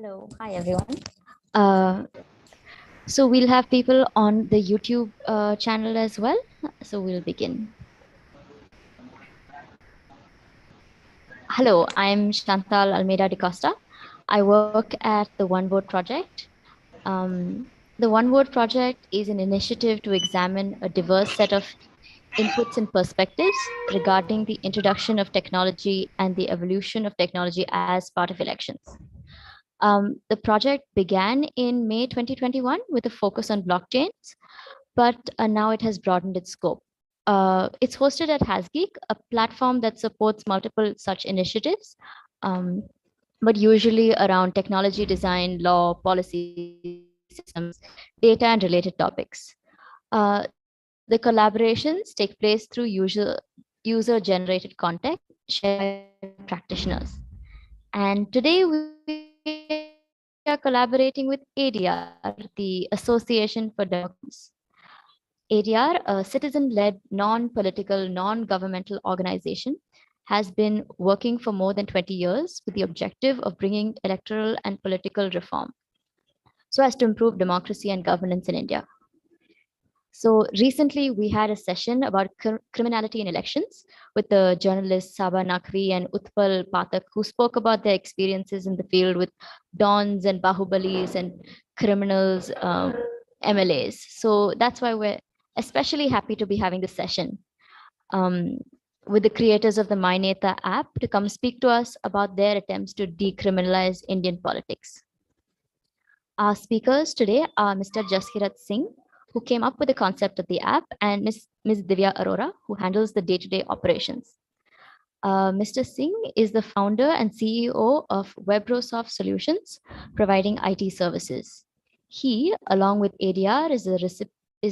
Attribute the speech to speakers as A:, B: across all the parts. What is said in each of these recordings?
A: Hello, hi everyone. Uh, so we'll have people on the YouTube channel as well. So we'll begin. Hello, I'm Chantal Almeida de Costa. I work at the One Vote Project. The One Vote Project is an initiative to examine a diverse set of inputs and perspectives regarding the introduction of technology and the evolution of technology as part of elections. The project began in May 2021 with a focus on blockchains, but now it has broadened its scope. It's hosted at Hasgeek, a platform that supports multiple such initiatives, um, but usually around technology design, law, policy, systems, data, and related topics. The collaborations take place through user-generated content shared by practitioners. And today we are collaborating with ADR, the Association for Democracy. ADR, a citizen-led, non-political, non-governmental organization, has been working for more than 20 years with the objective of bringing electoral and political reform so as to improve democracy and governance in India. So recently, we had a session about criminality in elections with the journalists Saba Nakvi and Utpal Pathak, who spoke about their experiences in the field with dons and bahubalis and criminals, MLAs. So that's why we're especially happy to be having this session um, with the creators of the MyNeta app to come speak to us about their attempts to decriminalize Indian politics. Our speakers today are Mr. Jaskirat Singh, who came up with the concept of the app, and Ms. Divya Arora, who handles the day-to-day operations. Mr. Singh is the founder and CEO of WebroSoft Solutions, providing IT services. He, along with ADR, is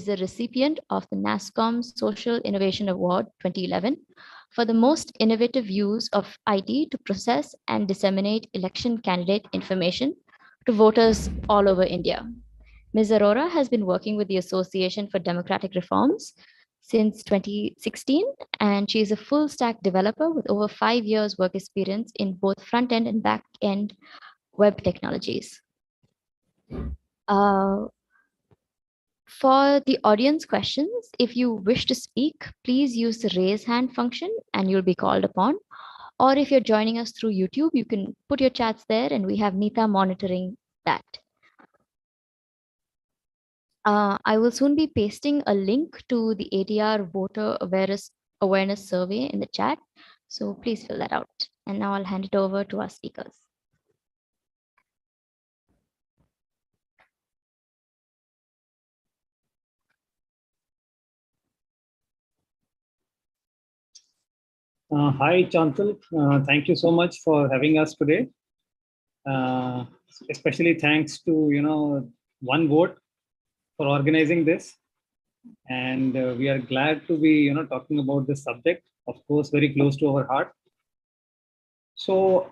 A: the recipient of the NASSCOM Social Innovation Award 2011 for the most innovative use of IT to process and disseminate election candidate information to voters all over India. Ms. Arora has been working with the Association for Democratic Reforms since 2016, and she is a full stack developer with over 5 years work experience in both front end and back end web technologies. For the audience questions, if you wish to speak, please use the raise hand function and you'll be called upon. Or if you're joining us through YouTube, you can put your chats there and we have Nita monitoring that. I will soon be pasting a link to the ADR voter awareness survey in the chat. So please fill that out. And now I'll hand it over to our speakers.
B: Hi, Chantal. Thank you so much for having us today. Especially thanks to One Vote for organizing this, and we are glad to be talking about this subject. Of course, very close to our heart. So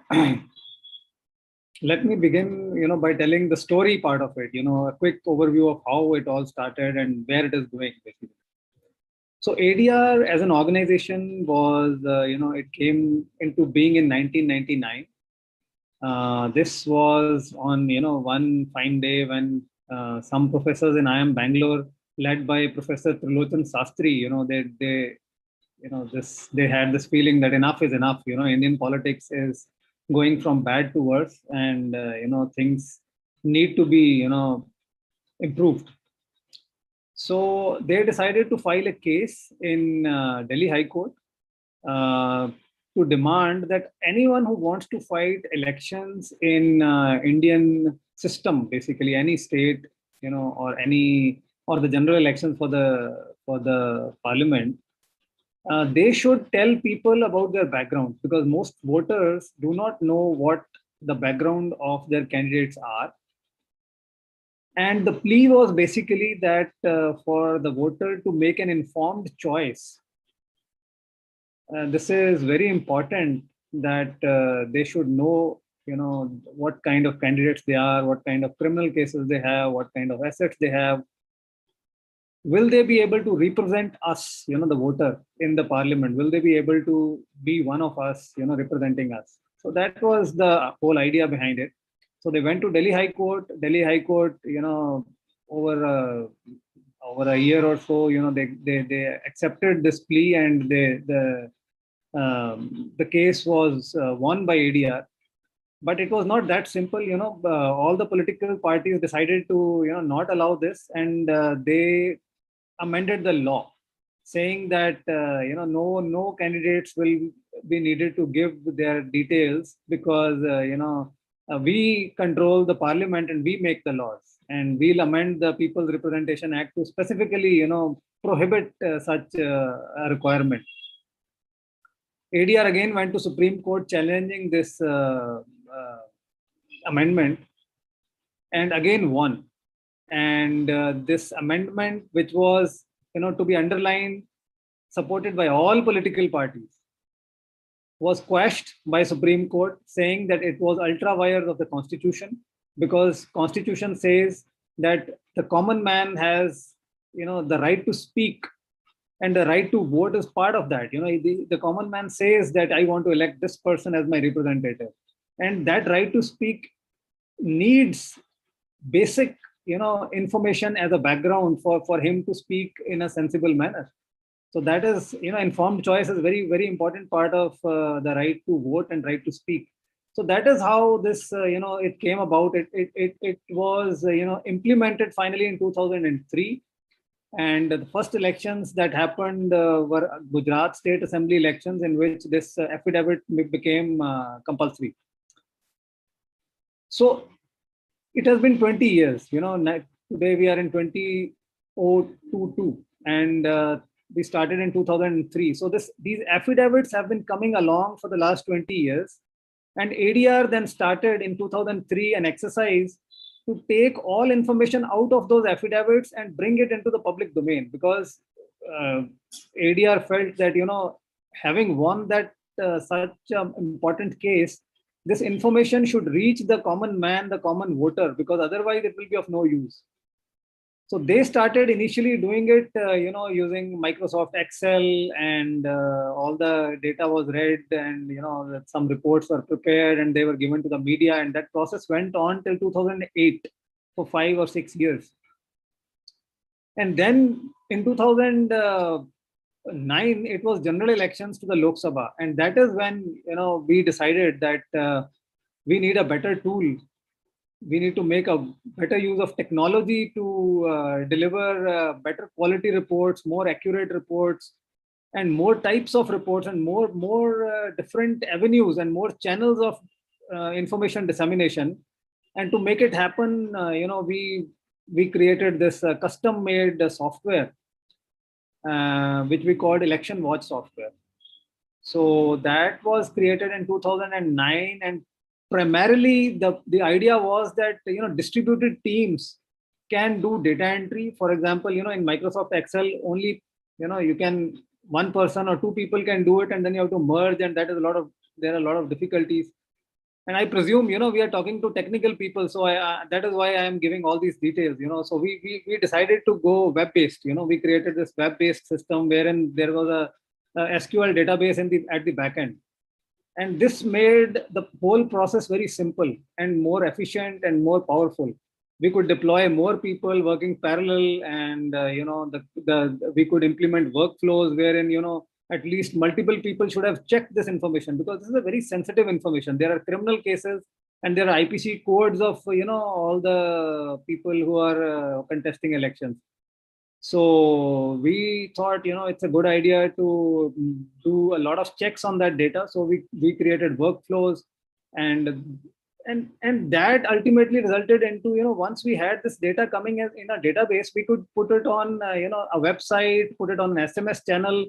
B: let me begin by telling the story part of it. A quick overview of how it all started and where it is going, basically. So ADR as an organization was, it came into being in 1999. This was on, one fine day when some professors in IIM Bangalore, led by Professor Trilochan Sastry, they had this feeling that enough is enough. Indian politics is going from bad to worse, and things need to be, improved. So they decided to file a case in Delhi High Court to demand that anyone who wants to fight elections in Indian system, basically any state, or the general elections for the parliament, they should tell people about their background, because most voters do not know what the background of their candidates are. And the plea was basically that for the voter to make an informed choice. This is very important, that they should know, what kind of candidates they are, what kind of criminal cases they have, what kind of assets they have. Will they be able to represent us, the voter in the parliament? Will they be able to be one of us, representing us? So that was the whole idea behind it. So they went to Delhi High Court. Delhi High Court, over over a year or so, they accepted this plea, and the case was won by ADR. But it was not that simple. All the political parties decided to not allow this, and they amended the law, saying that no candidates will be needed to give their details, because we control the parliament and we make the laws, and we'll amend the People's Representation Act to specifically prohibit such a requirement. ADR again went to Supreme Court challenging this amendment, and again won. And this amendment, which was to be underlined, supported by all political parties, was quashed by Supreme Court, saying that it was ultra vires of the Constitution, because Constitution says that the common man has the right to speak, and the right to vote is part of that. The common man says that I want to elect this person as my representative, and that right to speak needs basic information as a background for him to speak in a sensible manner. So that is, informed choice is very, very important part of the right to vote and right to speak. So that is how this it came about. It was implemented finally in 2003. And the first elections that happened were Gujarat State Assembly elections, in which this affidavit became compulsory. So it has been 20 years. Today we are in 2022, and we started in 2003. So these affidavits have been coming along for the last 20 years. And ADR then started in 2003 an exercise to take all information out of those affidavits and bring it into the public domain, because ADR felt that, having won that such an important case, this information should reach the common man, the common voter, because otherwise it will be of no use. So they started initially doing it, using Microsoft Excel, and all the data was read, and some reports were prepared and they were given to the media, and that process went on till 2008 for 5 or 6 years. And then in 2009, it was general elections to the Lok Sabha, and that is when we decided that we need a better tool. We need to make a better use of technology to deliver better quality reports, more accurate reports, and more types of reports, and more different avenues and more channels of information dissemination. And to make it happen, we created this custom-made software, which we called Election Watch software. So that was created in 2009, and primarily the idea was that distributed teams can do data entry. For example, in Microsoft Excel, only you can, one person or two people can do it, and then you have to merge, and there are a lot of difficulties. And I presume we are talking to technical people, so that is why I am giving all these details. So we decided to go web based. We created this web based system wherein there was a SQL database at the back end. And this made the whole process very simple and more efficient and more powerful. We could deploy more people working parallel, and we could implement workflows wherein at least multiple people should have checked this information, because this is a very sensitive information. There are criminal cases, and there are IPC codes of all the people who are contesting elections. So we thought, it's a good idea to do a lot of checks on that data. So we created workflows, and that ultimately resulted into, once we had this data coming in a database, we could put it on, a website, put it on an SMS channel.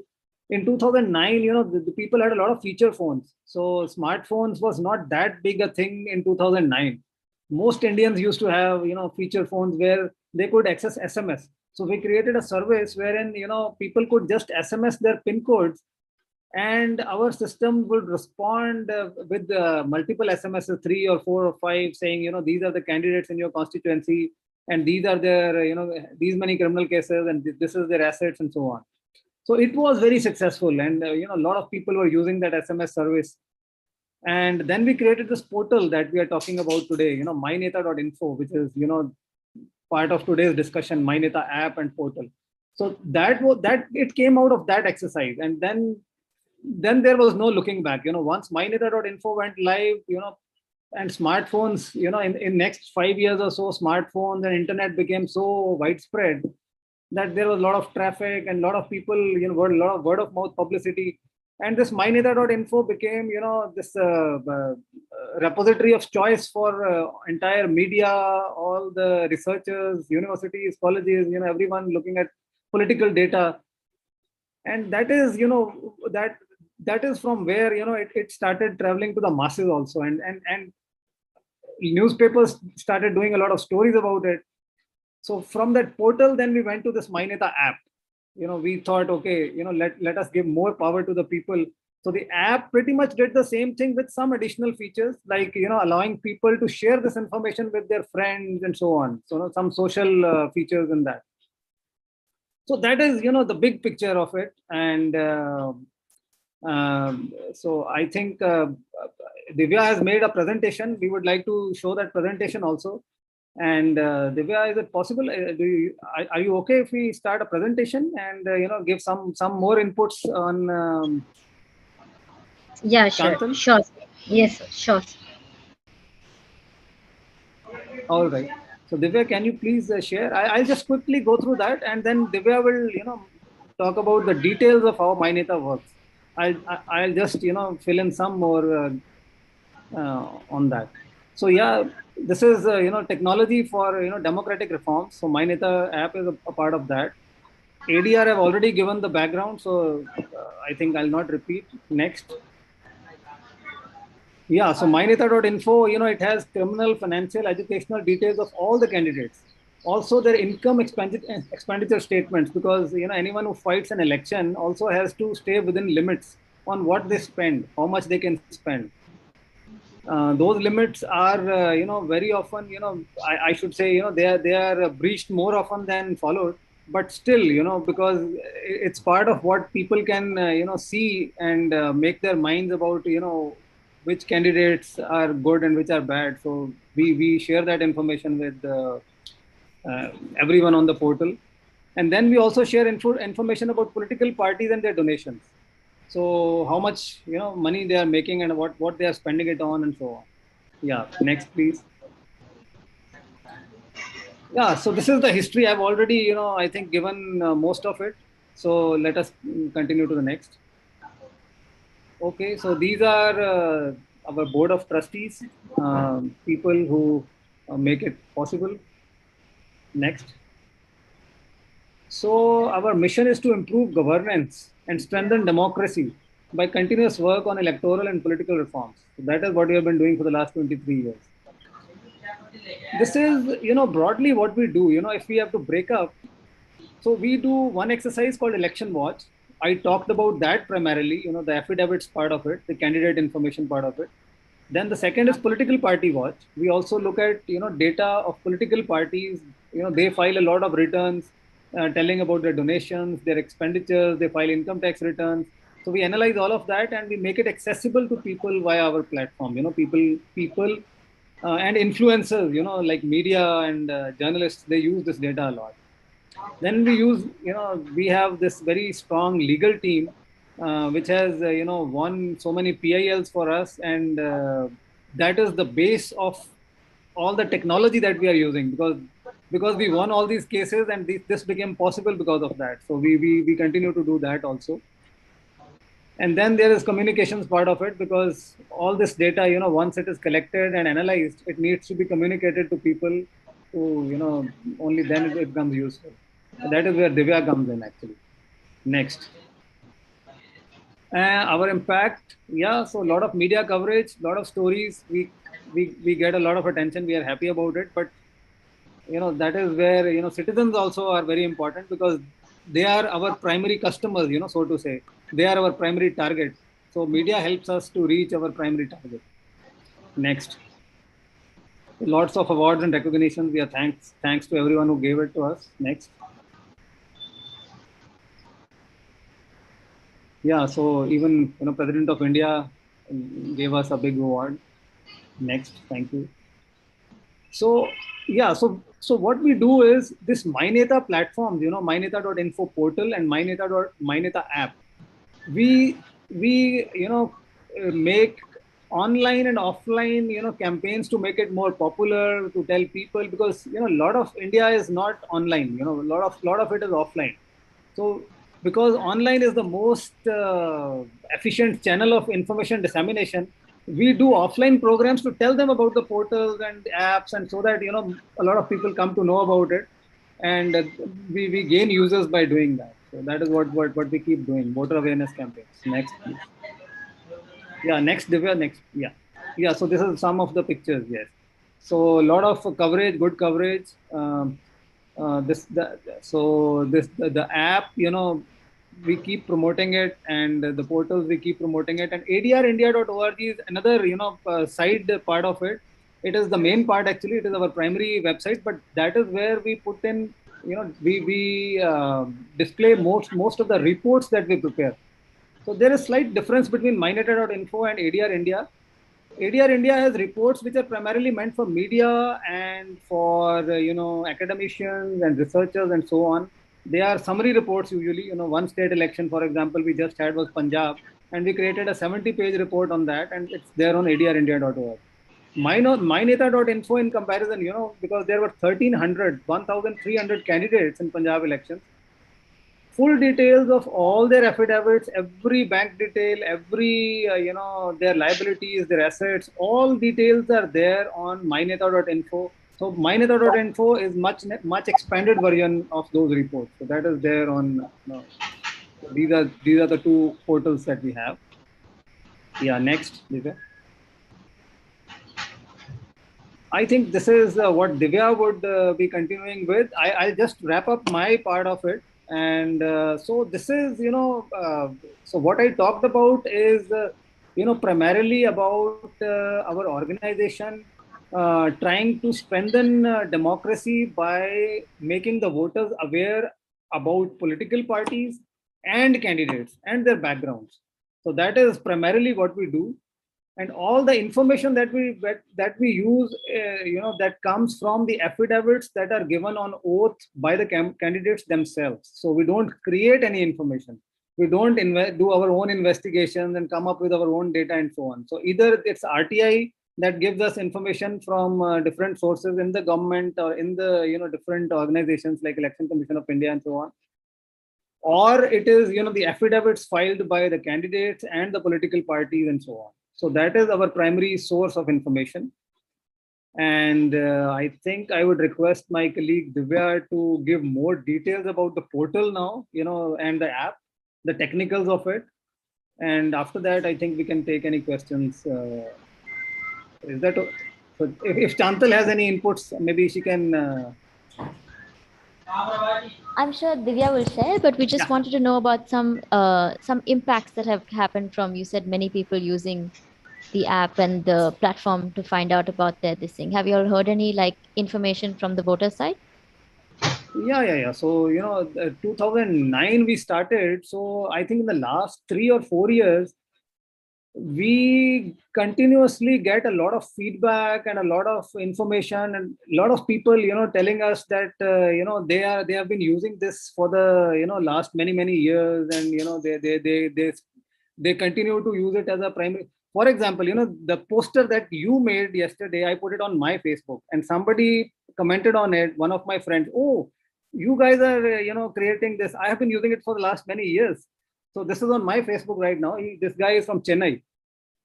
B: In 2009, the people had a lot of feature phones. So smartphones was not that big a thing in 2009. Most Indians used to have, feature phones where they could access SMS. So we created a service wherein, people could just SMS their PIN codes, and our system would respond with multiple SMSs, 3 or 4 or 5, saying, these are the candidates in your constituency, and these are their, these many criminal cases, and this is their assets, and so on. So it was very successful, and a lot of people were using that SMS service. And then we created this portal that we are talking about today, myneta.info, which is, part of today's discussion, MyNeta app and portal. So that it came out of that exercise. And then there was no looking back. Once myneta.info went live, and smartphones, in next 5 years or so, smartphones and internet became so widespread that there was a lot of traffic and a lot of people, a lot of word of mouth publicity. And this myneta.info became, this repository of choice for entire media, all the researchers, universities, colleges, everyone looking at political data. And that is, that is from where, it started traveling to the masses also. And newspapers started doing a lot of stories about it. So from that portal, then we went to this MyNeta app. We thought, okay, let us give more power to the people. So the app pretty much did the same thing with some additional features, like, allowing people to share this information with their friends and so on. So some social features in that. So that is, the big picture of it. And so I think Divya has made a presentation. We would like to show that presentation also. And Divya, is it possible? Are you okay if we start a presentation and give some more inputs on?
C: Yeah, sure,
B: Chantal?
C: sure. Yes, sir, sure.
B: All right. So Divya, can you please share? I'll just quickly go through that, and then Divya will talk about the details of how MyNeta works. I'll just fill in some more on that. So yeah, this is technology for democratic reforms. So MyNeta app is a part of that. ADR have already given the background, so I think I'll not repeat. Next. Yeah, so myneta.info, it has criminal, financial, educational details of all the candidates. Also, their income expenditure statements, because anyone who fights an election also has to stay within limits on what they spend, how much they can spend. Those limits are, very often, I should say, they are breached more often than followed. But still, because it's part of what people can, see and make their minds about, which candidates are good and which are bad. So we share that information with everyone on the portal. And then we also share information about political parties and their donations. So how much money they are making and what they are spending it on and so on. Yeah, next please. Yeah, so this is the history. I've already I think given most of it. So let us continue to the next. Okay, so these are our board of trustees, people who make it possible. Next. So our mission is to improve governance and strengthen democracy by continuous work on electoral and political reforms. So that is what we have been doing for the last 23 years. This is, broadly what we do. If we have to break up, so we do one exercise called election watch. I talked about that primarily, the affidavits part of it, the candidate information part of it. Then the second is political party watch. We also look at, data of political parties. They file a lot of returns telling about their donations, their expenditures, they file income tax returns. So we analyze all of that and we make it accessible to people via our platform. People and influencers, like media and journalists, they use this data a lot. Then we have this very strong legal team, which has, won so many PILs for us. And that is the base of all the technology that we are using, because we won all these cases and this became possible because of that. So we continue to do that also. And then there is communications part of it, because all this data, once it is collected and analyzed, it needs to be communicated to people who, only then it becomes useful. That is where Divya comes in actually. Next. Our impact, yeah, so a lot of media coverage, a lot of stories. We get a lot of attention. We are happy about it. But, that is where, citizens also are very important, because they are our primary customers, so to say. They are our primary target. So media helps us to reach our primary target. Next. Lots of awards and recognitions. We are thanks to everyone who gave it to us. Next. Yeah, so even President of India gave us a big award. Next, thank you. So yeah, so what we do is this MyNeta platforms, myneta.info portal and myneta app. We make online and offline campaigns to make it more popular, to tell people, because a lot of India is not online. A lot of it is offline. So because online is the most efficient channel of information dissemination, we do offline programs to tell them about the portals and apps, and so that a lot of people come to know about it, and we gain users by doing that. So that is what we keep doing, voter awareness campaigns. Next, please. Yeah, next, Divya, next. Yeah. So this is some of the pictures. Yes. So a lot of coverage, good coverage. The app, we keep promoting it, and the portals we keep promoting it, and adrindia.org is another side part of it. It is the main part, actually. It is our primary website, but that is where we put in, we display most of the reports that we prepare. So there is slight difference between myneta.info and ADR India. ADR India has reports which are primarily meant for media and for academicians and researchers and so on. They are summary reports usually. One state election, for example, we just had was Punjab, and we created a 70-page report on that, and it's there on adrindia.org. MyNeta.info, in comparison, because there were 1,300 candidates in Punjab elections, full details of all their affidavits, every bank detail, every their liabilities, their assets, all details are there on myneta.info. So myneta.info is much expanded version of those reports. So that is there on. These are the two portals that we have. Yeah, next, Divya. I think this is what Divya would be continuing with. I'll just wrap up my part of it. And so this is, so what I talked about is, primarily about our organization trying to strengthen democracy by making the voters aware about political parties and candidates and their backgrounds. So that is primarily what we do, and all the information that we use that comes from the affidavits that are given on oath by the candidates themselves. So we don't create any information, we don't do our own investigations and come up with our own data and so on. So either it's RTI that gives us information from different sources in the government or in the different organizations like Election Commission of India and so on, or it is the affidavits filed by the candidates and the political parties and so on. So that is our primary source of information. And I think I would request my colleague Divya to give more details about the portal now, and the app, the technicals of it. And after that, I think we can take any questions. Is that so? If Chantal has any inputs, maybe she can.
A: I'm sure Divya will share, but we just wanted to know about some impacts that have happened from, you said, many people using the app and the platform to find out about this thing. Have you all heard any information from the voter side?
B: Yeah. So 2009 we started. So I think in the last 3 or 4 years, we continuously get a lot of feedback and a lot of information, and a lot of people telling us that they have been using this for the last many years, and they continue to use it as a primary. For example, the poster that you made yesterday, I put it on my Facebook, and somebody commented on it, one of my friends, "Oh, you guys are creating this. I have been using it for the last many years." So this is on my Facebook right now. This guy is from Chennai.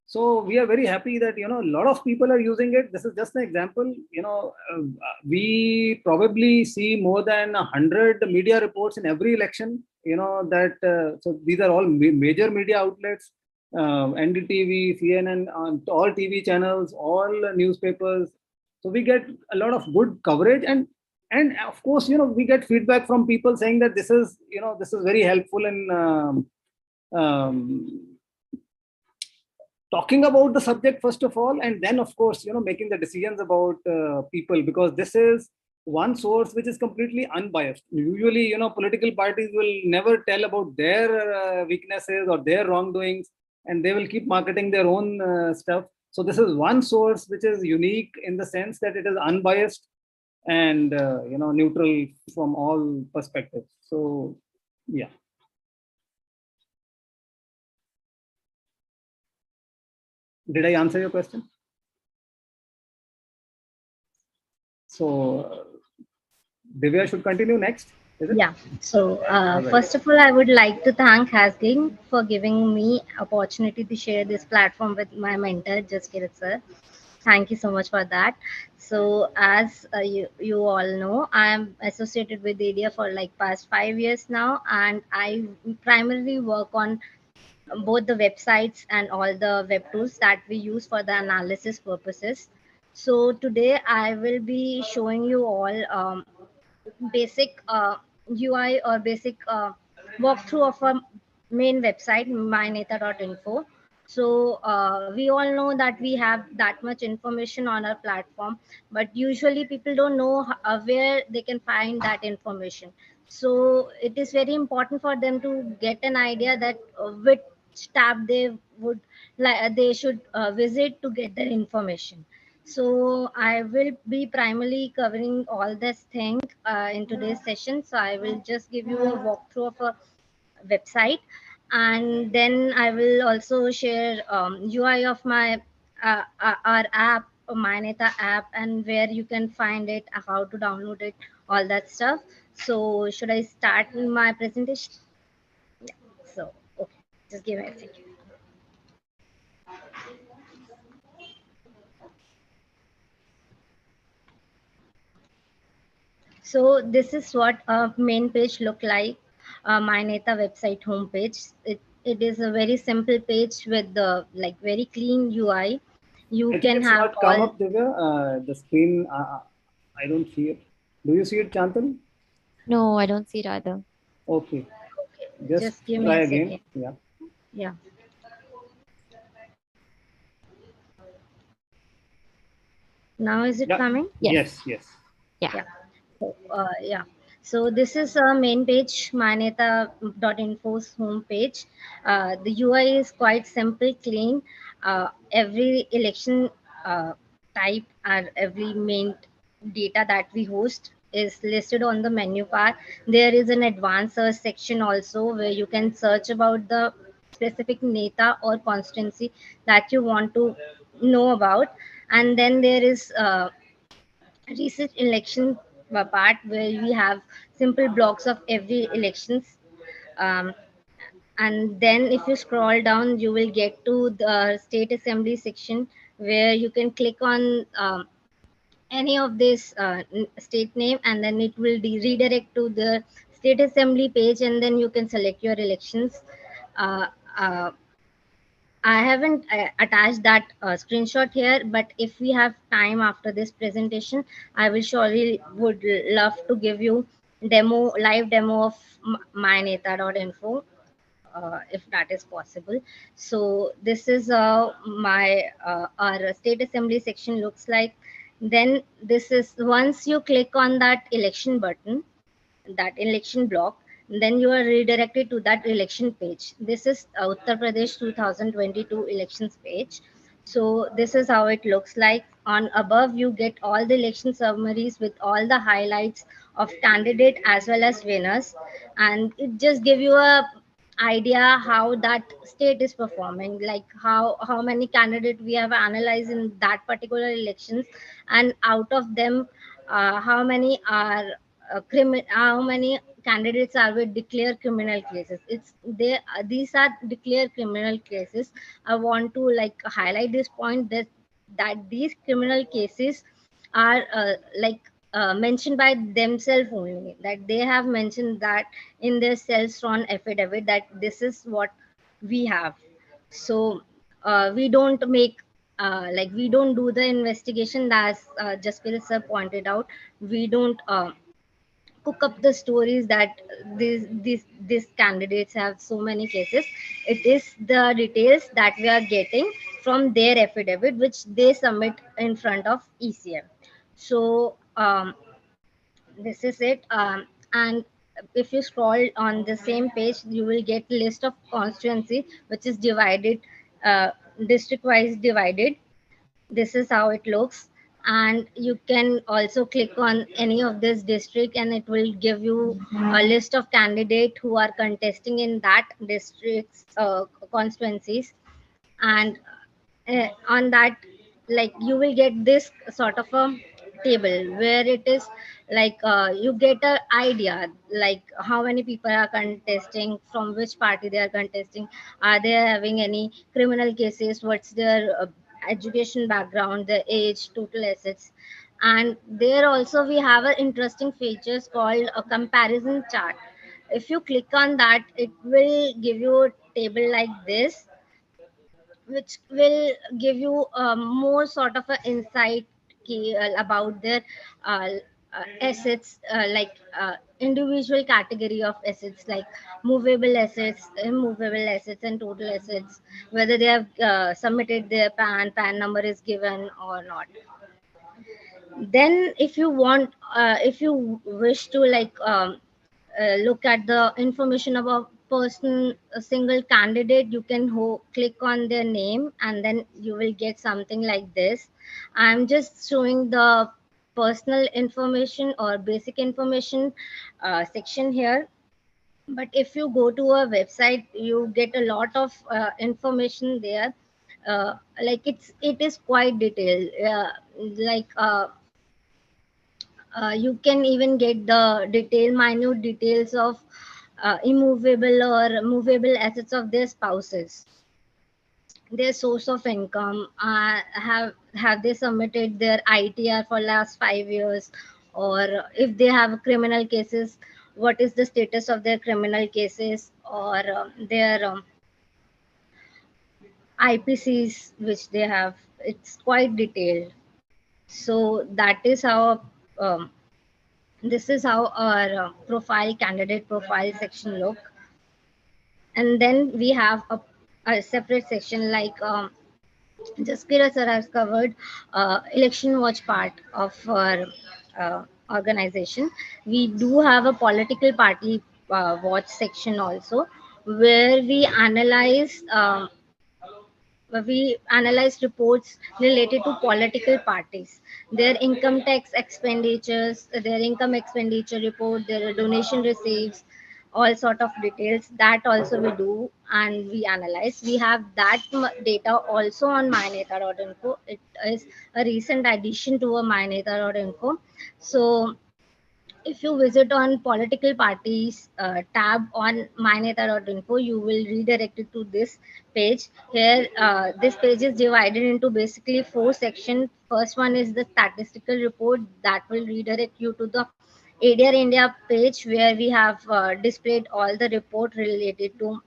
B: So we are very happy that a lot of people are using it. This is just an example. We probably see more than 100 media reports in every election. So these are all major media outlets, NDTV, CNN, all TV channels, all newspapers. So we get a lot of good coverage, and of course we get feedback from people saying that this is very helpful in talking about the subject first of all, and then of course making the decisions about people, because this is one source which is completely unbiased. Usually political parties will never tell about their weaknesses or their wrongdoings. and they will keep marketing their own stuff. So this is one source which is unique in the sense that it is unbiased and neutral from all perspectives. So yeah. Did I answer your question? So Divya should continue next, is it?
C: Yeah. So
B: All right.
C: first of all, I would like to thank Hasgeek for giving me opportunity to share this platform with my mentor, Jaskirat sir. Thank you so much for that. So as you all know, I am associated with Idea for like past 5 years now, and I primarily work on both the websites and all the web tools that we use for the analysis purposes. So today I will be showing you all basic UI or basic walkthrough of a main website, MyNeta.info. So we all know that we have that much information on our platform, but usually people don't know where they can find that information. So it is very important for them to get an idea that which tab they would like they should visit to get their information. So I will be primarily covering all this thing in today's session. So I will just give you a walkthrough of a website, and then I will also share UI of my our app, MyNeta app, and where you can find it, how to download it, all that stuff. So should I start my presentation? Yeah. So okay, just give me a second. So this is what a main page look like. MyNeta website homepage. It is a very simple page with the like very clean UI. You
B: I think
C: can
B: it's
C: have
B: not come
C: all.
B: up, Divya. The screen, I don't see it. Do you see it, Chantal?
A: No, I don't see it either.
B: Okay,
C: Okay,
B: just
C: just give me
B: try
C: a
B: again.
C: second.
B: Yeah.
C: Yeah. Now is it
B: Yeah.
C: coming?
A: Yes.
B: Yes. Yes.
A: Yeah.
C: Yeah. So, yeah. So this is a main page, MyNeta.info's home page. The UI is quite simple, clean. Every election uh, type or every main data that we host is listed on the menu bar. There is an advanced search section also where you can search about the specific neta or constituency that you want to know about. And then there is research election part where we have simple blocks of every elections. um, and then if you scroll down you will get to the state assembly section where you can click on any of this state name, and then it will redirect to the state assembly page, and then you can select your elections. uh, uh, I haven't attached that screenshot here, but if we have time after this presentation, I will surely would love to give you live demo of myneta.info, if that is possible. So this is my our state assembly section looks like. Then this is once you click on that election button, that election block, then you are redirected to that election page. This is Uttar Pradesh 2022 elections page. So this is how it looks like. On above, you get all the election summaries with all the highlights of candidate as well as winners, and it just give you a idea how that state is performing, like how many candidates we have analyzed in that particular elections, and out of them how many are how many candidates are with declared criminal cases. It's they These are declared criminal cases. I want to like highlight this point that these criminal cases are mentioned by themselves only, that they have mentioned that in their self-sworn affidavit that this is what we have. So we don't make we don't do the investigation, as Jaskirat sir pointed out. We don't cook up the stories that these candidates have so many cases. It is the details that we are getting from their affidavit which they submit in front of ECM. So this is it. And if you scroll on the same page, you will get list of constituency which is divided, uh, district wise divided. This is how it looks. And you can also click on any of this district and it will give you a list of candidates who are contesting in that district's constituencies. And on that, like, you will get this sort of a table where it is like, you get a idea like how many people are contesting, from which party they are contesting, are they having any criminal cases, what's their education background, their age, total assets. And there also we have an interesting features called a comparison chart. If you click on that, it will give you a table like this, which will give you more sort of an insight about their uh, assets, like individual category of assets, like movable assets, immovable assets, and total assets, whether they have submitted their pan number is given or not. Then if you want, if you wish to like look at the information about person, a single candidate, you can click on their name and then you will get something like this. I'm just showing the personal information or basic information section here. But if you go to a website, you get a lot of information there. uh, like it is quite detailed, like you can even get the minute details of immovable or movable assets of their spouses, their source of income, have they submitted their ITR for last 5 years, or if they have criminal cases, what is the status of their criminal cases, or their IPCs which they have. It's quite detailed. So that is how um, this is how our profile, candidate profile section look. And then we have a separate section like, Jaskirat sir has covered election watch part of our organization. We do have a political party watch section also, where we analyze reports related to political parties, their income tax expenditures, their income expenditure report, their donation receipts, all sort of details. That also we do and we analyze. We have that data also on myneta.info. It is a recent addition to a myneta.info. So if you visit on political parties tab on myneta.info, you will redirect it to this page. Here, this page is divided into basically four sections. First one is the statistical report that will redirect you to the ADR India page, where we have displayed all the report related to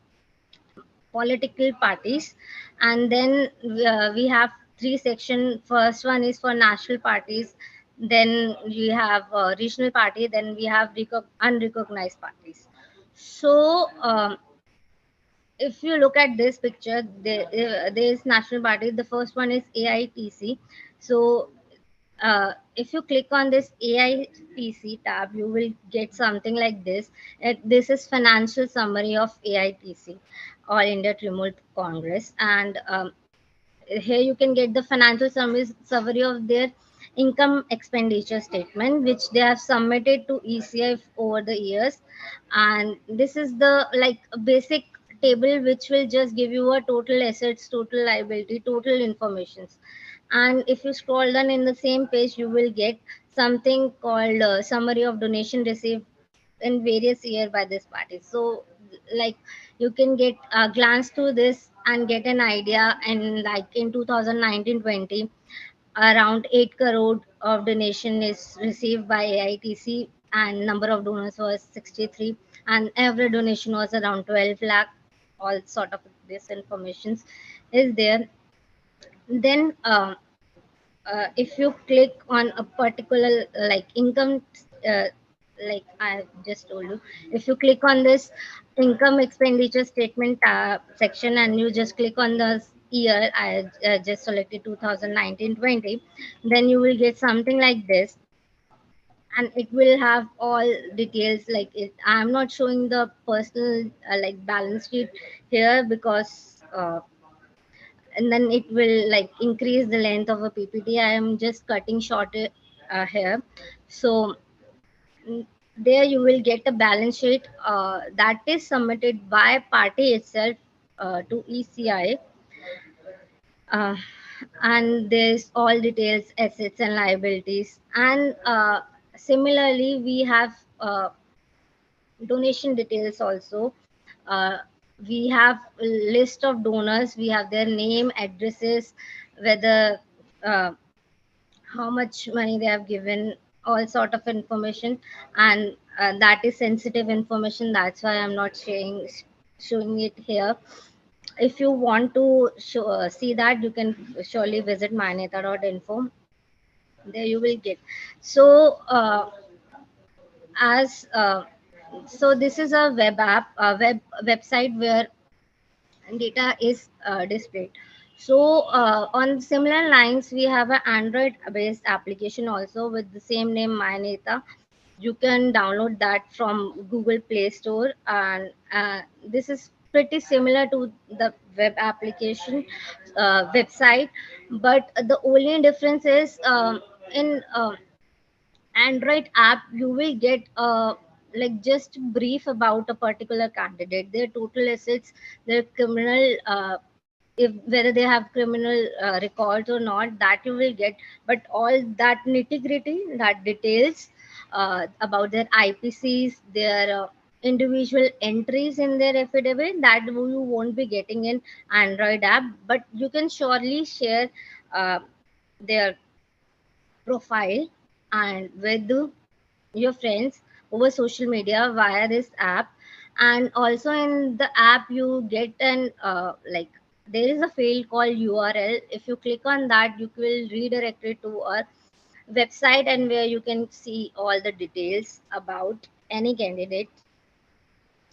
C: political parties. And then we have three sections. First one is for national parties, then we have regional party, then we have unrecognized parties. So if you look at this picture, there is national party. The first one is AITC. So if you click on this AITC tab, you will get something like this. This is financial summary of AITC, All India Trimool Congress. And here you can get the financial summary of their income expenditure statement, which they have submitted to ECI over the years. And this is the like basic table which will just give you a total assets, total liability, total informations. And if you scroll down in the same page, you will get something called summary of donation received in various year by this party. So like you can get a glance to this and get an idea. And like in 2019-20, around 8 crore of donation is received by AITC, and number of donors was 63, and every donation was around 12 lakh. All sort of this information is there. Then if you click on a particular like income, uh, like I just told you, if you click on this income expenditure statement section and you just click on the year, I just selected 2019-20, then you will get something like this. and it will have all details. Like I'm not showing the personal like balance sheet here because and then it will like increase the length of a ppt. I am just cutting short here. So mm, there you will get a balance sheet that is submitted by party itself to eci, uh, and there's all details, assets and liabilities. And similarly we have donation details also. uh, we have a list of donors, we have their name, addresses, whether uh, how much money they have given, all sort of information. And that is sensitive information, that's why I'm not showing it here. If you want to see that, you can surely visit myneta.info. There you will get. So as so this is a web app, a website where data is displayed. So on similar lines, we have an Android based application also with the same name, MyNeta. You can download that from Google Play Store, and this is pretty similar to the web application website, but the only difference is in Android app, you will get like just brief about a particular candidate, their total assets, their criminal, if whether they have criminal records or not, that you will get. But all that nitty gritty, that details about their IPCs, their individual entries in their affidavit, that you won't be getting in Android app. But you can surely share uh, their profile and with your friends over social media via this app. And also in the app you get an like there is a field called url. If you click on that, you will redirect it to our website, and where you can see all the details about any candidate.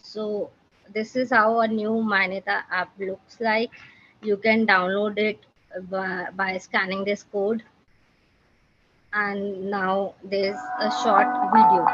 C: So this is how a new myneta app looks like. You can download it by scanning this code. And now there's a short video.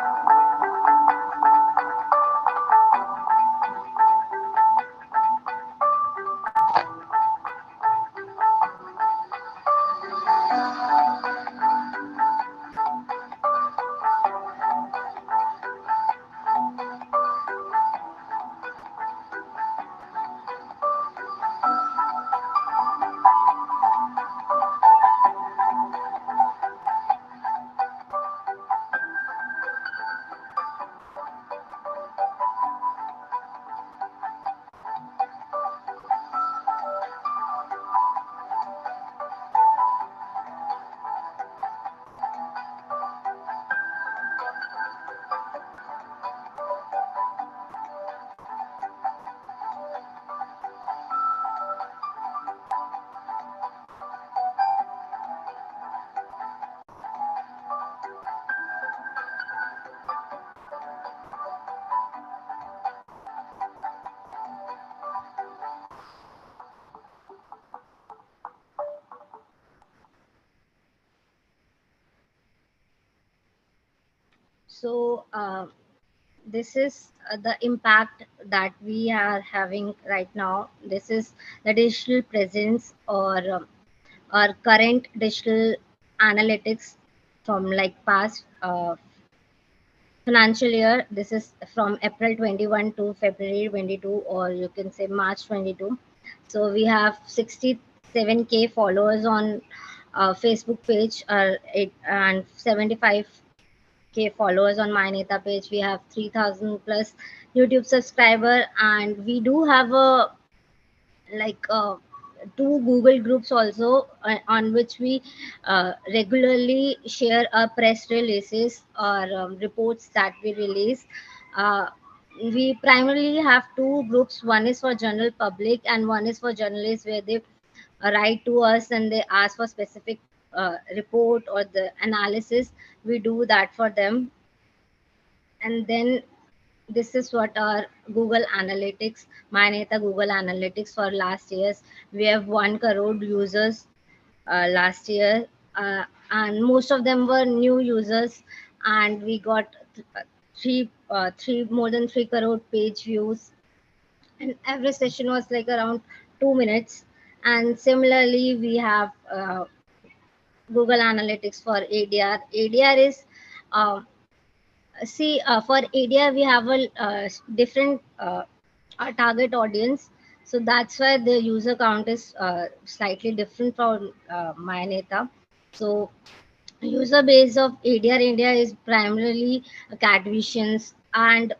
C: So this is the impact that we are having right now. This is the digital presence, or our current digital analytics from like past financial year. This is from April 21 to February 22, or you can say March 22. So we have 67K followers on Facebook page, and 75K followers on MyNeta page. We have 3,000 plus YouTube subscriber, and we do have a like two Google groups also, on which we regularly share our press releases or reports that we release. Uh, we primarily have two groups. One is for general public, and one is for journalists, where they write to us and they ask for specific report or the analysis. We do that for them. And then this is what our Google Analytics, MyNeta Google Analytics for last years. We have 1 crore users last year, and most of them were new users. and we got three more than 3 crore page views, and every session was like around 2 minutes. And similarly, we have Google Analytics for ADR. ADR is uh, see for ADR we have a different target audience, so that's why the user count is slightly different from MyNeta. So user base of ADR India is primarily academicians and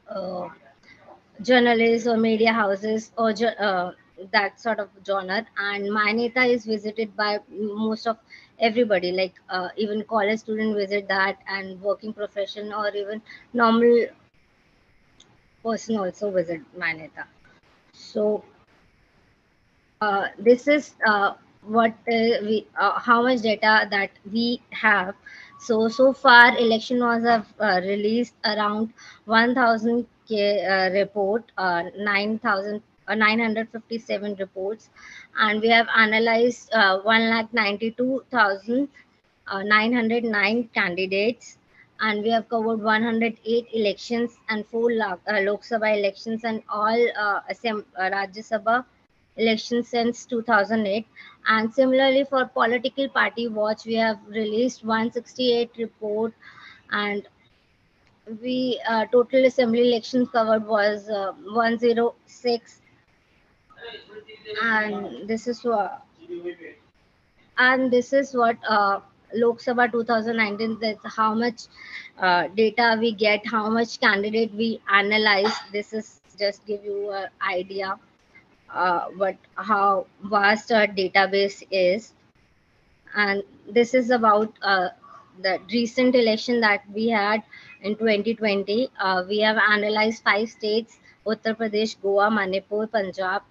C: uh, journalists or media houses or that sort of genre. And MyNeta is visited by most of everybody, like even college student visit that, and working profession or even normal person also visit MyNeta. So this is what we how much data that we have. So far election was have released around 1000 report, 9000 957 reports, and we have analyzed 1,92,909 candidates, and we have covered 108 elections and 4 Lok Sabha elections and all Rajya Sabha elections since 2008. And similarly, for political party watch, we have released 168 report, and we total assembly elections covered was 106. And this is what Lok Sabha 2019, that's how much data we get, how much candidate we analyze. This is just give you an idea what how vast our database is. And this is about the recent election that we had in 2020. We have analyzed 5 states: Uttar Pradesh, Goa, Manipur, Punjab,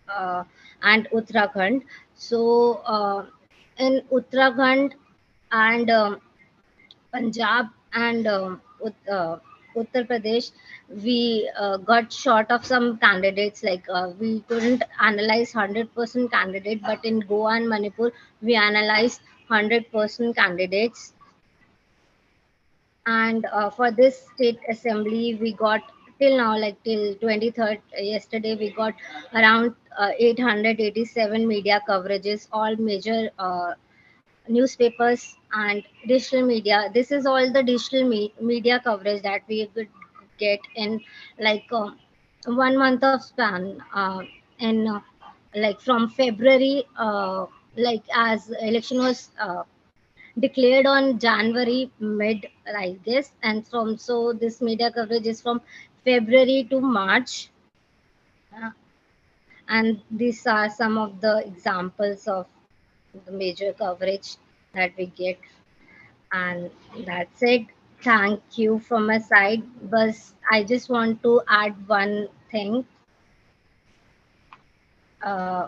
C: uh, and Uttarakhand. So in Uttarakhand and Punjab and Uttar Pradesh, we got short of some candidates. Like we couldn't analyze 100% candidate, but in Goa and Manipur, we analyzed 100% candidates. And for this state assembly, we got till now, like till 23rd, yesterday, we got around 887 media coverages, all major newspapers and digital media. This is all the digital media coverage that we could get in like 1 month of span. And like from February, like as election was declared on January mid, I guess, and from so this media coverage is from February to March. Uh, and these are some of the examples of the major coverage that we get. And that's it. Thank you from my side. But I just want to add one thing. Uh,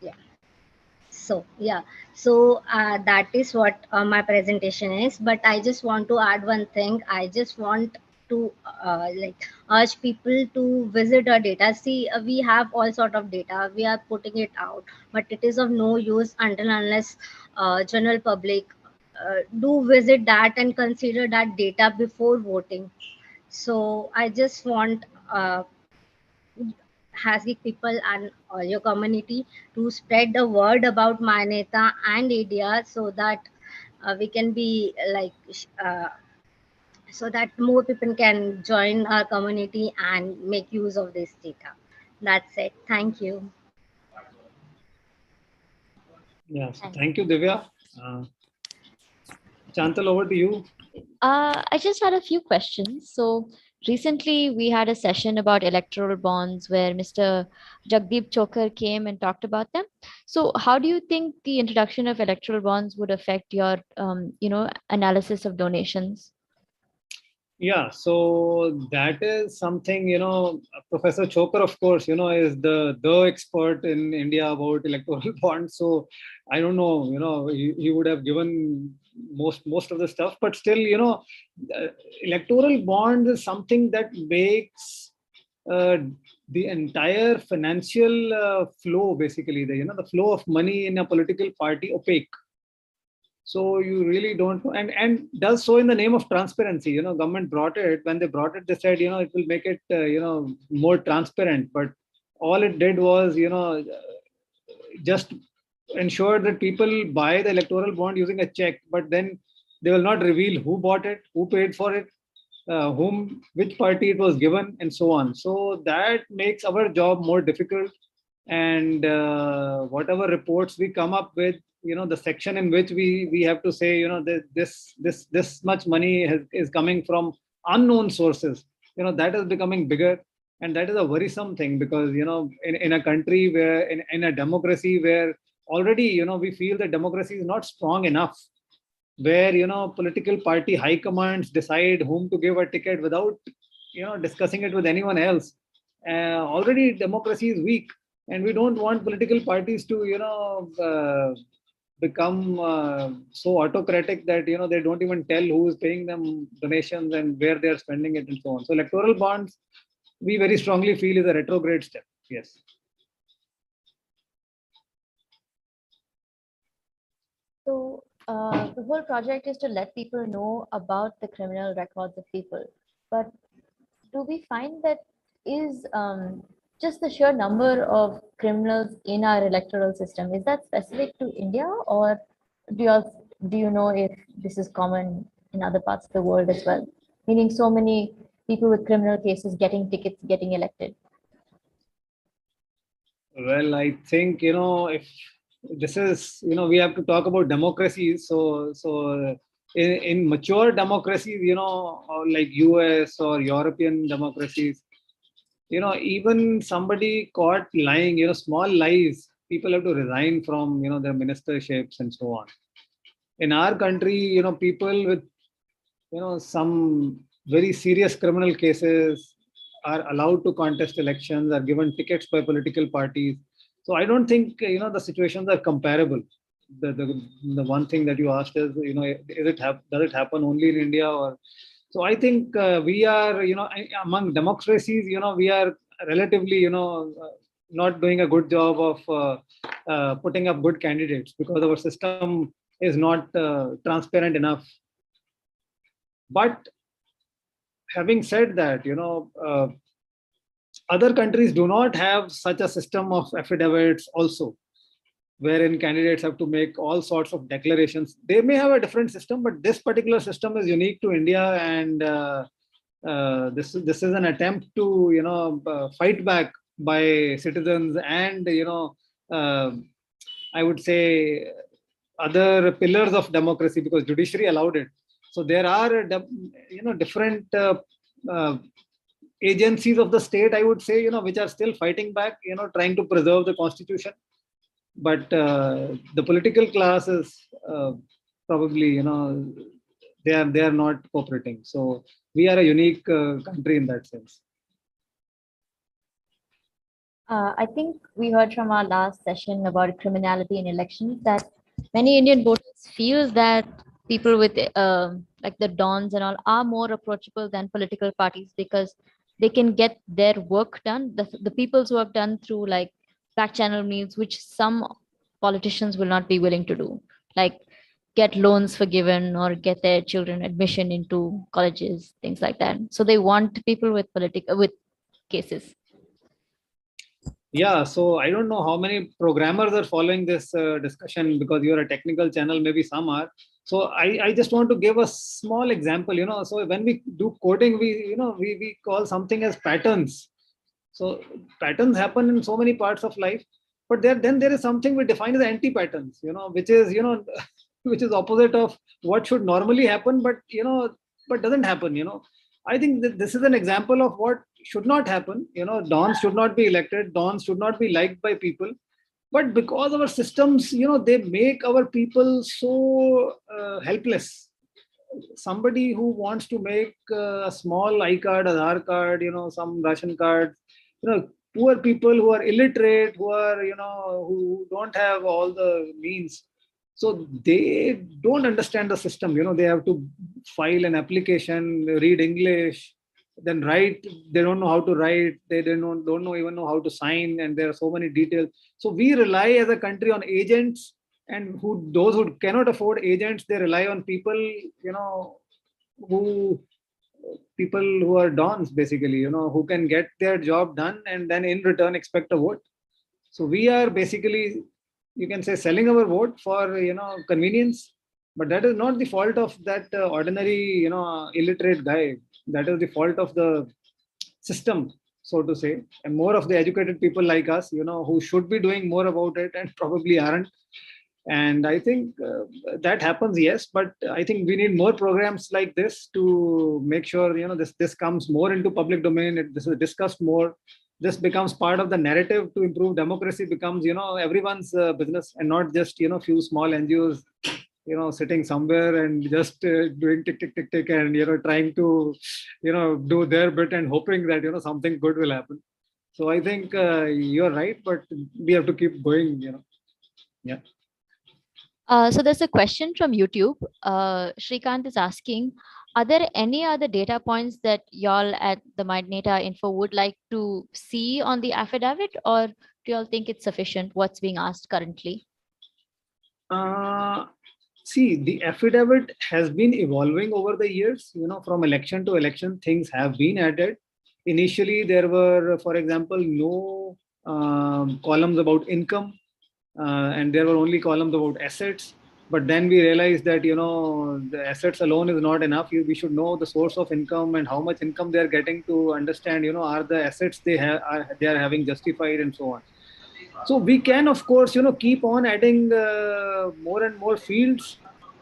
C: yeah. Yeah. So that is what my presentation is. But I just want to add one thing. I just want to like urge people to visit our data. See, we have all sort of data. We are putting it out, but it is of no use until unless general public do visit that and consider that data before voting. So I just want Hasgeek people and your community to spread the word about MyNeta and ADR, so that we can be like so that more people can join our community and make use of this data. That's it. Thank you.
B: Yeah. So
A: Thank
B: thank you, Divya. Uh, Chantal, over to you.
A: I just had a few questions. So recently we had a session about electoral bonds where Mr. Jagdeep Chokar came and talked about them. So how do you think the introduction of electoral bonds would affect your, analysis of donations?
B: Yeah, so that is something, Professor Chokar, of course, is the expert in India about electoral bonds. So I don't know, he would have given most of the stuff, but still, uh, electoral bonds is something that makes uh, the entire financial flow, basically, the flow of money in a political party opaque. So you really don't know, and does so in the name of transparency. Government brought it. When they brought it, they said, it will make it, more transparent. But all it did was, just ensure that people buy the electoral bond using a check, but then they will not reveal who bought it, who paid for it, which party it was given, and so on. So that makes our job more difficult. And whatever reports we come up with, the section in which we have to say, this much money is coming from unknown sources, that is becoming bigger. And that is a worrisome thing, because in a country where, in a democracy where already, we feel that democracy is not strong enough, where political party high commands decide whom to give a ticket without discussing it with anyone else. Already democracy is weak, and we don't want political parties to become so autocratic that they don't even tell who is paying them donations and where they are spending it, and so on. So electoral bonds, we very strongly feel, is a retrograde step. Yes.
A: So the whole project is to let people know about the criminal records of people. But do we find that is just the sheer number of criminals in our electoral system, is that specific to India, or do you know if this is common in other parts of the world as well? Meaning so many people with criminal cases getting tickets, getting elected.
B: Well, I think, if this is, we have to talk about democracies. So in mature democracies, or like US or European democracies, even somebody caught lying, small lies, people have to resign from, their ministerships and so on. In our country, people with, some very serious criminal cases are allowed to contest elections, are given tickets by political parties. So I don't think, the situations are comparable. The one thing that you asked is, does it happen only in India, or? So I think we are, among democracies, we are relatively, not doing a good job of putting up good candidates, because our system is not transparent enough. But having said that, other countries do not have such a system of affidavits also, wherein candidates have to make all sorts of declarations. They may have a different system, but this particular system is unique to India, and this is an attempt to fight back by citizens, and uh, I would say other pillars of democracy, because judiciary allowed it. So there are different uh, agencies of the state, I would say, which are still fighting back, trying to preserve the constitution. But the political class is probably, they are not cooperating. So we are a unique country in that sense.
A: I think we heard from our last session about criminality in elections that many Indian voters feel that people with like the dons and all are more approachable than political parties, because they can get their work done, the people's work done through like back channel means, which some politicians will not be willing to do, like get loans forgiven or get their children admission into colleges, things like that. So they want people with with cases.
B: Yeah, so I don't know how many programmers are following this discussion, because you're a technical channel, maybe some are. So I just want to give a small example. So when we do coding, we call something as patterns. So patterns happen in so many parts of life, but then there is something we define as anti-patterns, which is, which is opposite of what should normally happen, but doesn't happen. I think that this is an example of what should not happen. Dons should not be elected. Dons should not be liked by people. But because our systems, they make our people so helpless. Somebody who wants to make a small iCard, Aadhaar card, some ration card, poor people who are illiterate, who are, who don't have all the means. So they don't understand the system. They have to file an application, read English, then write. They don't know how to write. They don't know even know how to sign, and there are so many details. So we rely as a country on agents and those who cannot afford agents, they rely on people, who people who are dons, basically, who can get their job done and then in return expect a vote. So we are basically, you can say, selling our vote for convenience, but that is not the fault of that ordinary illiterate guy. That is the fault of the system, so to say, and more of the educated people like us, who should be doing more about it and probably aren't. And I think that happens, yes, but I think we need more programs like this to make sure this comes more into public domain. This is discussed more. This becomes part of the narrative to improve democracy. Becomes everyone's business, and not just few small NGOs sitting somewhere and just doing tick tick tick tick, and trying to do their bit and hoping that something good will happen. So I think you're right, but we have to keep going. Yeah.
A: So there's a question from YouTube. Shrikant is asking, are there any other data points that y'all at the MyNeta info would like to see on the affidavit, or do y'all think it's sufficient what's being asked currently?
B: See, the affidavit has been evolving over the years. From election to election, things have been added. Initially, there were, for example, no columns about income, and there were only columns about assets. But then we realized that the assets alone is not enough. We should know the source of income and how much income they are getting to understand. Are the assets they are having justified, and so on. So we can, of course, keep on adding more and more fields,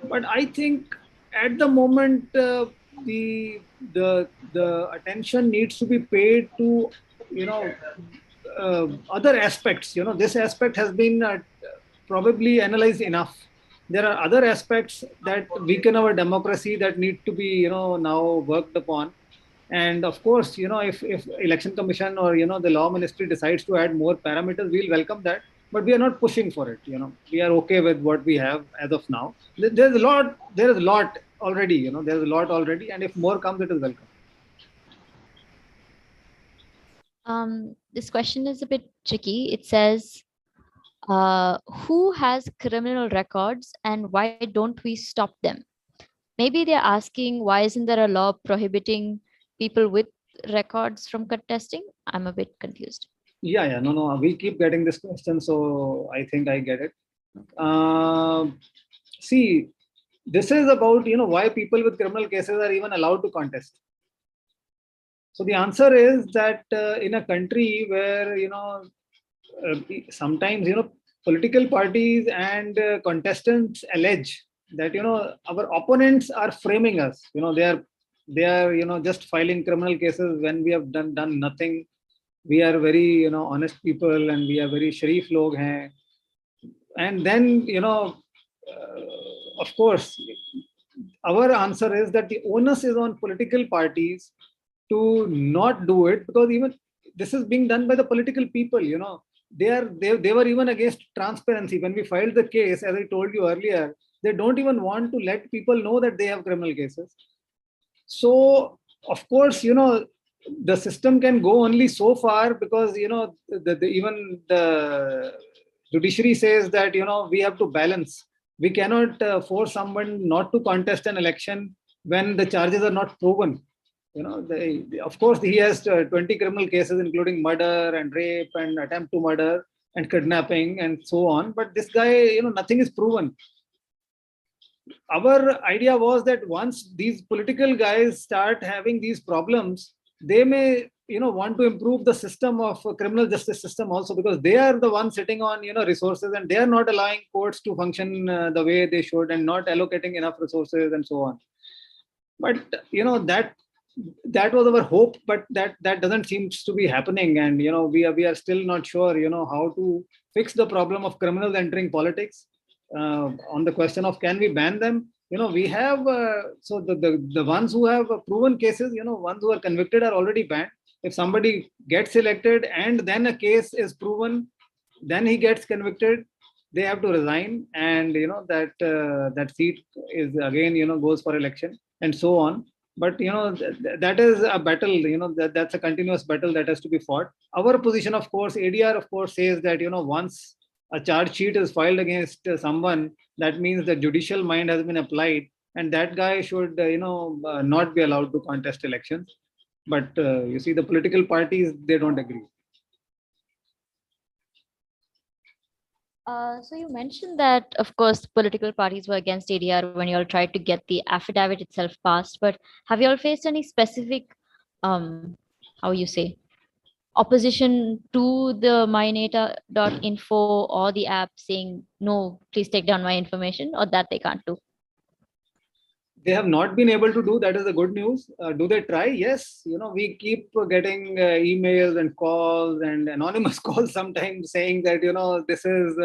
B: but I think at the moment the attention needs to be paid to other aspects. This aspect has been probably analyzed enough. There are other aspects that weaken our democracy that need to be now worked upon. And of course, if election commission or the law ministry decides to add more parameters, we'll welcome that. But we are not pushing for it. We are okay with what we have as of now. There's a lot. There is a lot already. There's a lot already, and if more comes, it is welcome.
A: This question is a bit tricky. It says, who has criminal records and why don't we stop them? Maybe they're asking, why isn't there a law prohibiting people with records from contesting? I'm a bit confused.
B: Yeah. No. We keep getting this question, so I think I get it. See, this is about why people with criminal cases are even allowed to contest. So the answer is that in a country where sometimes political parties and contestants allege that our opponents are framing us. They are just filing criminal cases when we have done nothing. We are very honest people, and we are very sharif log hain. And then of course, our answer is that the onus is on political parties to not do it, because even this is being done by the political people. They were even against transparency when we filed the case. As I told you earlier, they don't even want to let people know that they have criminal cases. So of course, the system can go only so far, because even the judiciary says that we have to balance. We cannot force someone not to contest an election when the charges are not proven. Of course, he has 20 criminal cases, including murder and rape and attempt to murder and kidnapping and so on. But this guy, nothing is proven. Our idea was that once these political guys start having these problems, they may want to improve the system of criminal justice system also, because they are the ones sitting on resources, and they are not allowing courts to function the way they should, and not allocating enough resources and so on. But that was our hope, but that doesn't seem to be happening. And we are still not sure how to fix the problem of criminals entering politics. On the question of can we ban them, we have so the ones who have proven cases, ones who are convicted are already banned. If somebody gets elected and then a case is proven, then he gets convicted, they have to resign, and that seat is again goes for election, and so on. But that is a battle. That's a continuous battle that has to be fought. Our position, of course, ADR, of course, says that once a charge sheet is filed against someone, that means the judicial mind has been applied, and that guy should, not be allowed to contest elections. But you see, the political parties, they don't agree.
A: So you mentioned that, of course, political parties were against ADR when you all tried to get the affidavit itself passed. But have you all faced any specific, how you say, opposition to the MyNeta.info or the app saying, no, please take down my information, or that they can't do?
B: They have not been able to do. That is the good news. Do they try? Yes. We keep getting emails and calls and anonymous calls sometimes saying that, this is,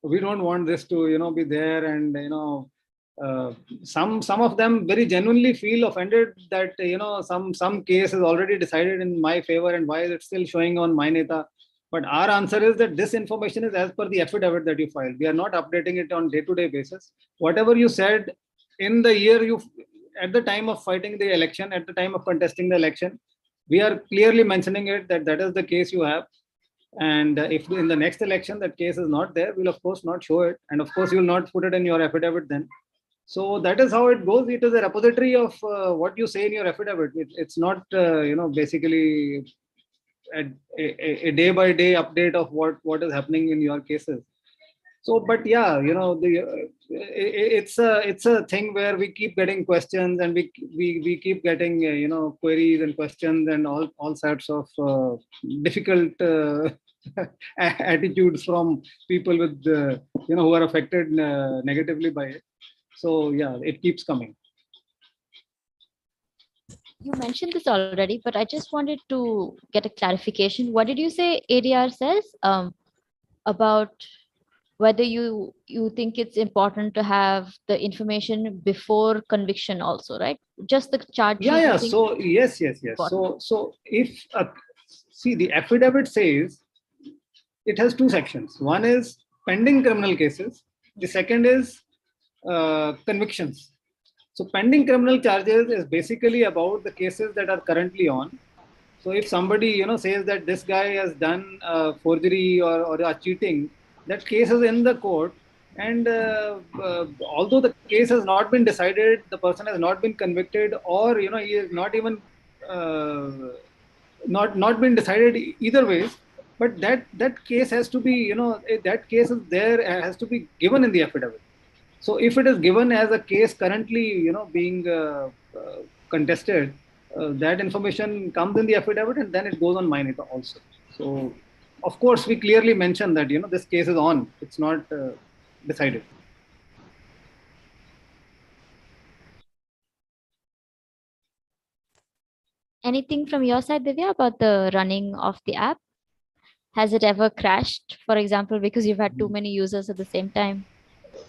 B: we don't want this to, be there. And, some of them very genuinely feel offended that, some case is already decided in my favor, and why is it still showing on MyNeta? But our answer is that this information is as per the affidavit that you filed. We are not updating it on day-to-day basis. Whatever you said in the year you, at the time of fighting the election, at the time of contesting the election, we are clearly mentioning it, that that is the case you have. And if in the next election that case is not there, we'll of course not show it, and of course you will not put it in your affidavit then. So that is how it goes. It is a repository of what you say in your affidavit. It's not basically a day by day update of what is happening in your cases. So, but yeah, it's a thing where we keep getting questions, and we keep getting queries and questions and all sorts of difficult attitudes from people with who are affected negatively by it. So yeah, it keeps coming.
A: You mentioned this already, but I just wanted to get a clarification. What did you say ADR says about whether you think it's important to have the information before conviction also, right? Just the charge sheet.
B: Yeah. So yes. So if see, the affidavit says it has two sections. One is pending criminal cases. The second is convictions. So pending criminal charges is basically about the cases that are currently on. So if somebody says that this guy has done forgery or cheating, that case is in the court, and although the case has not been decided, the person has not been convicted, or he is not even not been decided either ways. But that case has to be that case is there, has to be given in the affidavit. So if it is given as a case currently being contested, that information comes in the affidavit, and then it goes on MyNeta also. So of course we clearly mention that this case is on, it's not decided.
A: Anything from your side, Divya, about the running of the app? Has it ever crashed, for example, because you've had too many users at the same time?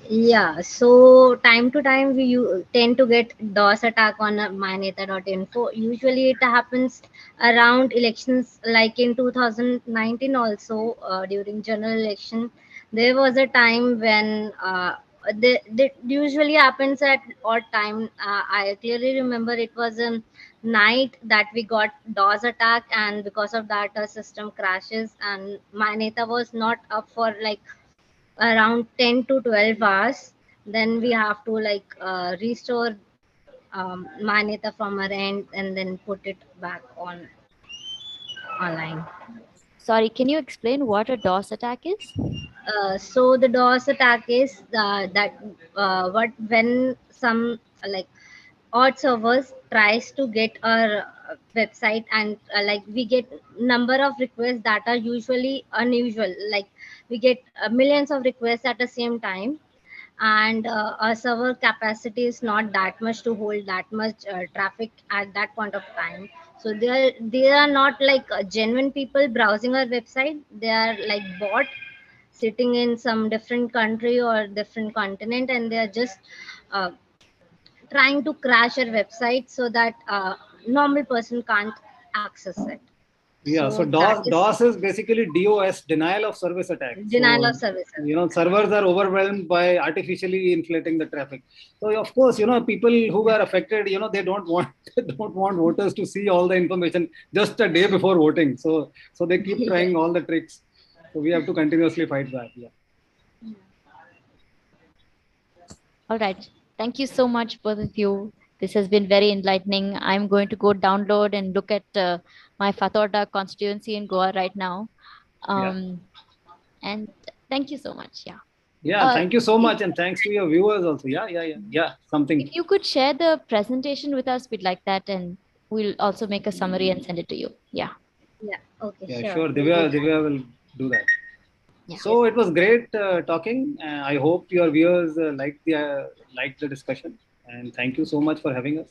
C: Yeah, so time to time tend to get DOS attack on myneta.info. Usually it happens around elections, like in 2019 also, during general election. There was a time when they usually happens at odd time. I clearly remember it was a night that we got DOS attack, and because of that, our system crashes, and myneta was not up for like around 10 to 12 hours. Then we have to like restore myneta from our end and then put it back on online.
A: Sorry, can you explain what a DOS attack is?
C: So the DOS attack is that what when some like odd servers tries to get our website, and like we get number of requests that are usually unusual, like we get millions of requests at the same time, and our server capacity is not that much to hold that much traffic at that point of time. So they are not like genuine people browsing our website. They are like bot sitting in some different country or different continent, and they are just uh, trying to crash your website so that normal person can't access it.
B: Yeah,
C: So
B: so
C: that is
B: DOS is basically DOS, denial of service attack.
C: denial
B: So
C: of service.
B: servers are overwhelmed by artificially inflating the traffic. So of course, people who are affected, they don't want don't want voters to see all the information just a day before voting. So they keep trying all the tricks. So we have to continuously fight back. Yeah.
A: All right. Thank you so much, both of you. This has been very enlightening. I'm going to go download and look at my Fatorda constituency in Goa right now.
B: Yeah.
A: Um, and thank you so much. Yeah.
B: Yeah.
A: Uh,
B: Thank you so
A: if,
B: much. And thanks to your viewers also. Yeah. Yeah. Yeah. Yeah. Something.
A: if you could share the presentation with us, we'd like that. And we'll also make a summary and send it to you. Yeah.
C: Yeah. Okay.
B: Yeah.
C: Sure.
B: Sure.
C: We'll do that.
B: Divya will do that.
A: Yeah.
B: So
C: Yes.
B: it was great talking. I hope your viewers liked the discussion. And thank you so much for having us.